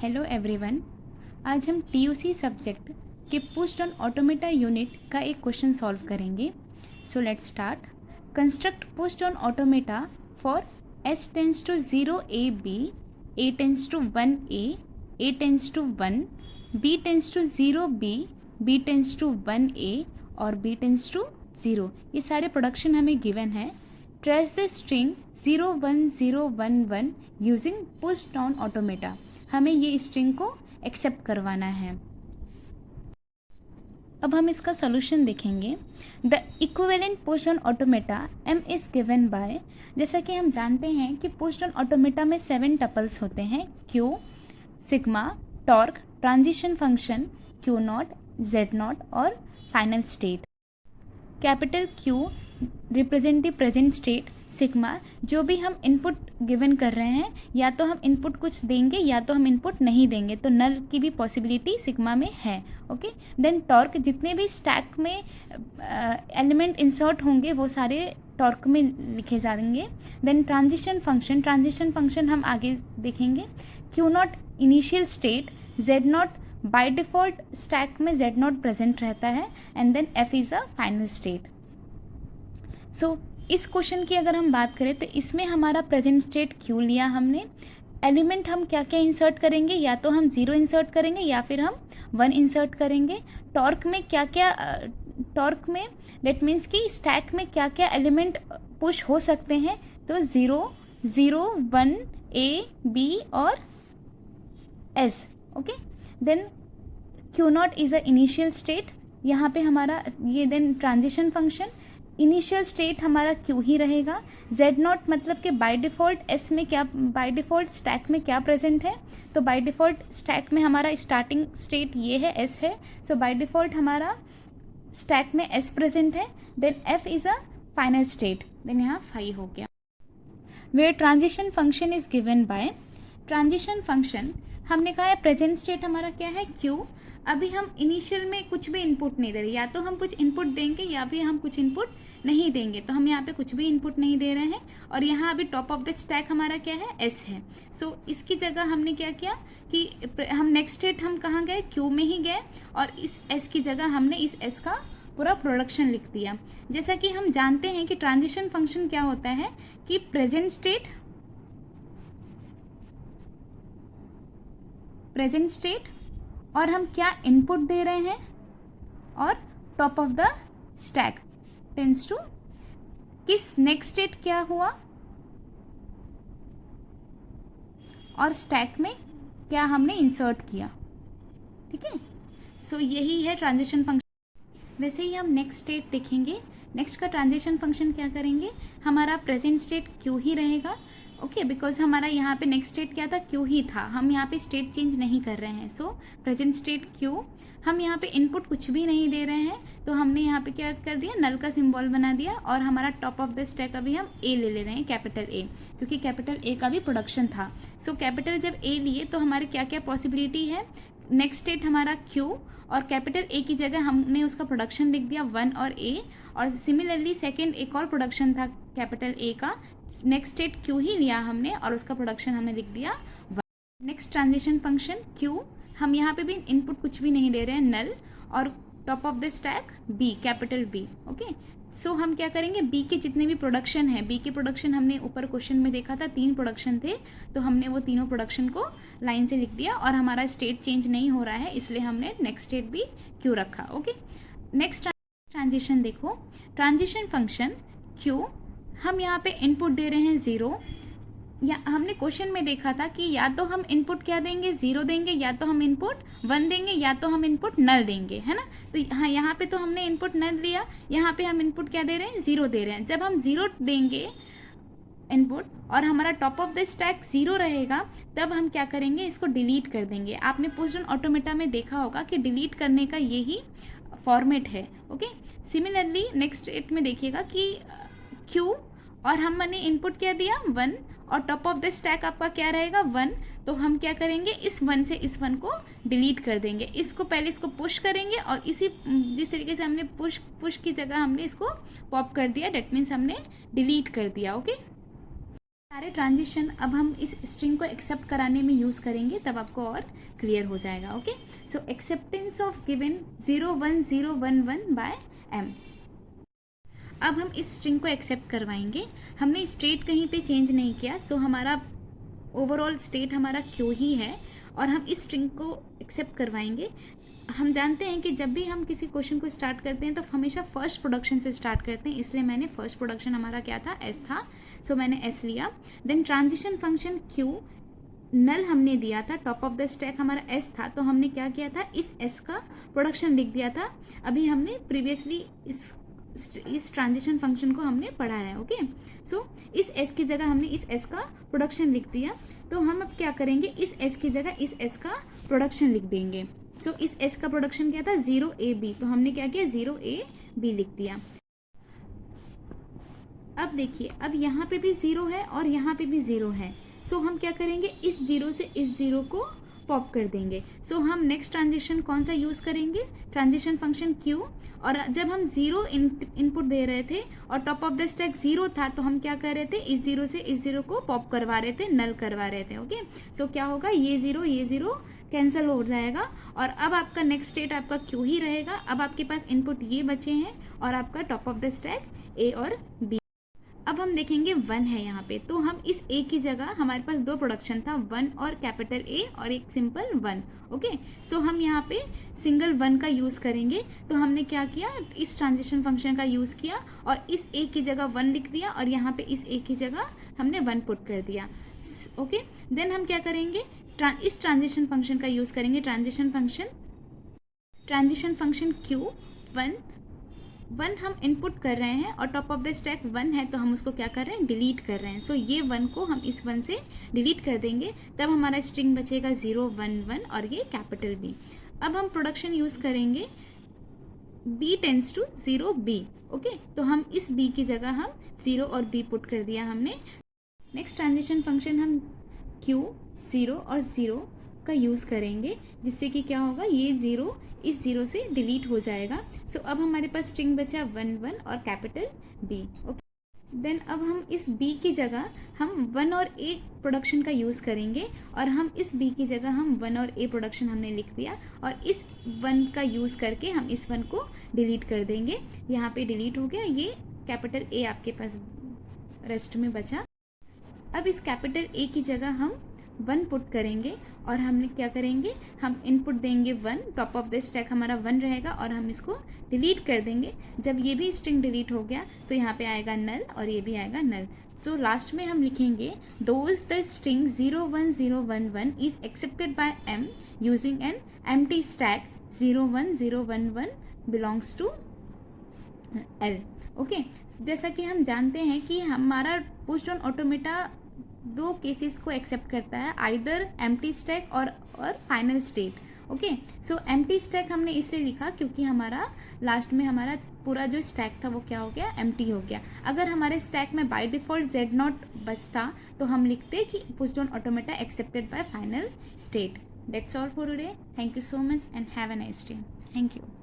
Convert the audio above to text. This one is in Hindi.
Hello everyone. आज हम टीयूसी सब्जेक्ट के पुश्ड ऑन ऑटोमेटा यूनिट का एक क्वेश्चन सॉल्व करेंगे। So let's start. Construct pushdown automata for s tends to 0 a b, a tends to 1 a tends to 1, b tends to 0 b, b tends to 1 a और b टेंस टू 0। ये सारे प्रोडक्शन हमें गिवन है। Trace the string 0 1 0 1 1 using pushdown automata. हमें ये स्ट्रिंग को एक्सेप्ट करवाना है। अब हम इसका सोल्यूशन देखेंगे। The equivalent pushed on automata m is given bye, जैसा कि हम जानते हैं कि पुश्ड ऑन ऑटोमेटा में 7 टपल्स होते हैं, q, sigma, torque, transition function, q naught, z naught और final state. Capital Q represent the present state, sigma जो भी हम इनपुट गिवन कर रहे हैं, या तो हम इनपुट कुछ देंगे या तो हम इनपुट नहीं देंगे, तो नल की भी पॉसिबिलिटी सिग्मा में है। ओके, देन टॉर्क, जितने भी स्टैक में एलिमेंट इंसर्ट होंगे वो सारे टॉर्क में लिखे जाएंगे। देन ट्रांजिशन फंक्शन हम आगे देखेंगे। Q naught initial state, Z naught by default stack में जेड नॉट प्रेजेंट रहता है, and then F is a final state. So इस क्वेश्चन की अगर हम बात करें तो इसमें हमारा प्रेजेंट स्टेट क्यू लिया हमने। एलिमेंट हम क्या क्या इंसर्ट करेंगे, या तो हम 0 इंसर्ट करेंगे या फिर हम 1 इंसर्ट करेंगे। टॉर्क में क्या क्या, टॉर्क में डेट मीन्स कि स्टैक में क्या क्या एलिमेंट पुश हो सकते हैं, तो 0 0 1 a b और s। Okay, then q naught is a initial state, यहाँ पे हमारा ये। Then transition function, initial state हमारा क्यू ही रहेगा। जेड नॉट मतलब कि बाय डिफ़ॉल्ट एस में क्या, बाय डिफ़ॉल्ट स्टैक में क्या प्रेजेंट है, तो बाय डिफ़ॉल्ट स्टैक में हमारा स्टार्टिंग स्टेट ये है, एस है। सो बाय डिफ़ॉल्ट हमारा स्टैक में एस प्रेजेंट है। Then F is a final state, then यहाँ 5 हो गया। Where transition function is given by, transition function हमने कहा है प्रेजेंट स्टेट हमारा क्या है, क्यू। अभी हम इनिशियल में कुछ भी इनपुट नहीं दे रहे, या तो हम कुछ इनपुट देंगे या फिर हम कुछ इनपुट नहीं देंगे, तो हम यहाँ पे कुछ भी इनपुट नहीं दे रहे हैं। और यहाँ अभी टॉप ऑफ द स्टैक हमारा क्या है, एस है। सो इसकी जगह हमने क्या किया कि हम नेक्स्ट स्टेट हम कहाँ गए, क्यू में ही गए, और इस एस की जगह हमने इस एस का पूरा प्रोडक्शन लिख दिया। जैसा कि हम जानते हैं कि ट्रांजिशन फंक्शन क्या होता है कि प्रेजेंट स्टेट और हम क्या इनपुट दे रहे हैं, और top of the stack tends to किस नेक्स्ट स्टेट क्या हुआ, और स्टैक में क्या हमने इंसर्ट किया। ठीक है, सो यही है ट्रांजिशन फंक्शन। वैसे ही हम नेक्स्ट स्टेट देखेंगे। नेक्स्ट का ट्रांजिशन फंक्शन क्या करेंगे, हमारा प्रेजेंट स्टेट क्यू ही रहेगा। ओके, बिकॉज हमारा यहाँ पे नेक्स्ट स्टेट क्या था, क्यू ही था, हम यहाँ पे स्टेट चेंज नहीं कर रहे हैं। सो प्रेजेंट स्टेट क्यू, हम यहाँ पे इनपुट कुछ भी नहीं दे रहे हैं, तो हमने यहाँ पे क्या कर दिया, नल का सिंबल बना दिया, और हमारा टॉप ऑफ द स्टैक अभी हम ए ले रहे हैं, कैपिटल ए, क्योंकि कैपिटल ए का भी प्रोडक्शन था। सो कैपिटल जब ए लिए तो हमारे क्या क्या पॉसिबिलिटी है, नेक्स्ट स्टेट हमारा क्यू, और कैपिटल ए की जगह हमने उसका प्रोडक्शन लिख दिया 1 और ए, और सिमिलरली सेकेंड एक और प्रोडक्शन था कैपिटल ए का, नेक्स्ट स्टेट क्यू ही लिया हमने और उसका प्रोडक्शन हमने लिख दिया 1। नेक्स्ट ट्रांजिशन फंक्शन क्यू, हम यहाँ पे भी इनपुट कुछ भी नहीं दे रहे हैं, नल, और top of the stack B, capital B. Okay, so हम क्या करेंगे, बी के जितने भी प्रोडक्शन है, बी के प्रोडक्शन हमने ऊपर क्वेश्चन में देखा था 3 प्रोडक्शन थे, तो हमने वो तीनों प्रोडक्शन को लाइन से लिख दिया, और हमारा स्टेट चेंज नहीं हो रहा है इसलिए हमने नेक्स्ट स्टेट भी क्यू रखा। ओके, नेक्स्ट ट्रांजिशन देखो, ट्रांजिशन फंक्शन क्यू, हम यहाँ पे इनपुट दे रहे हैं 0, या हमने क्वेश्चन में देखा था कि या तो हम इनपुट क्या देंगे, 0 देंगे, या तो हम इनपुट 1 देंगे, या तो हम इनपुट नल देंगे, है ना। तो हाँ, यहाँ पे तो हमने इनपुट नल दिया, यहाँ पे हम इनपुट क्या दे रहे हैं, 0 दे रहे हैं। जब हम 0 देंगे इनपुट और हमारा टॉप ऑफ द स्टैक 0 रहेगा, तब हम क्या करेंगे, इसको डिलीट कर देंगे। आपने पुश्ड ऑन ऑटोमेटा में देखा होगा कि डिलीट करने का यही फॉर्मेट है। ओके, सिमिलरली नेक्स्ट स्टेट में देखिएगा कि क्यू, और हमने इनपुट क्या दिया 1, और टॉप ऑफ द स्टैक आपका क्या रहेगा 1, तो हम क्या करेंगे, इस 1 से इस 1 को डिलीट कर देंगे। इसको पहले इसको पुश करेंगे, और इसी जिस तरीके से हमने पुश की जगह हमने इसको पॉप कर दिया, डेट मीन्स हमने डिलीट कर दिया। ओके, सारे ट्रांजिशन अब हम इस स्ट्रिंग को एक्सेप्ट कराने में यूज़ करेंगे, तब आपको और क्लियर हो जाएगा। Okay, so acceptance of given 01011 by m। अब हम इस स्ट्रिंग को एक्सेप्ट करवाएंगे। हमने स्टेट कहीं पे चेंज नहीं किया, सो हमारा ओवरऑल स्टेट हमारा क्यू ही है, और हम इस स्ट्रिंग को एक्सेप्ट करवाएंगे। हम जानते हैं कि जब भी हम किसी क्वेश्चन को स्टार्ट करते हैं तो हमेशा फर्स्ट प्रोडक्शन से स्टार्ट करते हैं, इसलिए मैंने फर्स्ट प्रोडक्शन हमारा क्या था, एस था, सो मैंने एस लिया। देन ट्रांजिशन फंक्शन क्यू, नल हमने दिया था, टॉप ऑफ द स्टैक हमारा एस था, तो हमने क्या किया था, इस एस का प्रोडक्शन लिख दिया था। अभी हमने प्रीवियसली इस ट्रांजिशन फंक्शन को हमने पढ़ा है। ओके, सो इस एस की जगह हमने इस एस का प्रोडक्शन लिख दिया, तो हम अब क्या करेंगे, इस एस की जगह इस एस का प्रोडक्शन लिख देंगे। सो इस एस का प्रोडक्शन क्या था, 0ab, तो हमने क्या किया, 0ab लिख दिया। अब देखिए, अब यहाँ पे भी 0 है और यहाँ पे भी 0 है, सो हम क्या करेंगे, इस 0 से इस 0 को पॉप कर देंगे। सो हम नेक्स्ट ट्रांजिशन कौन सा यूज़ करेंगे, ट्रांजिशन फंक्शन क्यू, और जब हम 0 इनपुट दे रहे थे और टॉप ऑफ द स्टैक 0 था, तो हम क्या कर रहे थे, इस 0 से इस 0 को पॉप करवा रहे थे, नल करवा रहे थे। ओके, सो क्या होगा, ये 0 कैंसिल हो जाएगा, और अब आपका नेक्स्ट स्टेट आपका क्यू ही रहेगा। अब आपके पास इनपुट ये बचे हैं और आपका टॉप ऑफ द स्टैक ए और बी। अब हम देखेंगे 1 है यहाँ पे, तो हम इस ए की जगह, हमारे पास दो प्रोडक्शन था, 1 और कैपिटल ए और एक सिंपल 1। ओके, सो हम यहाँ पे सिंगल 1 का यूज़ करेंगे। तो हमने क्या किया, इस ट्रांजिशन फंक्शन का यूज़ किया और इस ए की जगह 1 लिख दिया, और यहाँ पे इस ए की जगह हमने 1 पुट कर दिया। ओके, देन हम क्या करेंगे, इस ट्रांजिशन फंक्शन का यूज़ करेंगे, ट्रांजिशन फंक्शन क्यू, 1 हम इनपुट कर रहे हैं और टॉप ऑफ द स्टैक 1 है, तो हम उसको क्या कर रहे हैं, डिलीट कर रहे हैं। सो ये 1 को हम इस 1 से डिलीट कर देंगे, तब हमारा स्ट्रिंग बचेगा 011 और ये कैपिटल बी। अब हम प्रोडक्शन यूज़ करेंगे b tends to 0b। Okay, तो हम इस b की जगह हम 0 और b पुट कर दिया हमने। नेक्स्ट ट्रांजिशन फंक्शन हम q 0 और 0 का यूज़ करेंगे, जिससे कि क्या होगा, ये 0 इस 0 से डिलीट हो जाएगा। सो अब हमारे पास स्ट्रिंग बचा 1 और कैपिटल B। ओके, देन अब हम इस B की जगह हम 1 और A प्रोडक्शन का यूज़ करेंगे, और हम इस B की जगह हम 1 और A प्रोडक्शन हमने लिख दिया, और इस 1 का यूज़ करके हम इस 1 को डिलीट कर देंगे। यहाँ पे डिलीट हो गया, ये कैपिटल A आपके पास रेस्ट में बचा। अब इस कैपिटल A की जगह हम 1 पुट करेंगे, और हमने क्या करेंगे, हम इनपुट देंगे 1, टॉप ऑफ द स्टैक हमारा 1 रहेगा, और हम इसको डिलीट कर देंगे। जब ये भी स्ट्रिंग डिलीट हो गया, तो यहाँ पे आएगा नल और ये भी आएगा नल। तो लास्ट में हम लिखेंगे, thus the string 01011 is accepted by m using an empty stack 01011 belongs to l। Okay, जैसा कि हम जानते हैं कि हमारा पुश ऑन ऑटोमेटा दो केसेस को एक्सेप्ट करता है, आइदर एम्प्टी स्टैक और final state. Okay, so empty stack हमने इसलिए लिखा क्योंकि हमारा लास्ट में हमारा पूरा जो स्टैक था वो क्या हो गया, एम्प्टी हो गया। अगर हमारे स्टैक में बाय डिफ़ॉल्ट z0 बचता, तो हम लिखते कि push on automata accepted by final state. That's all for today. Thank you so much and have a nice day. Thank you.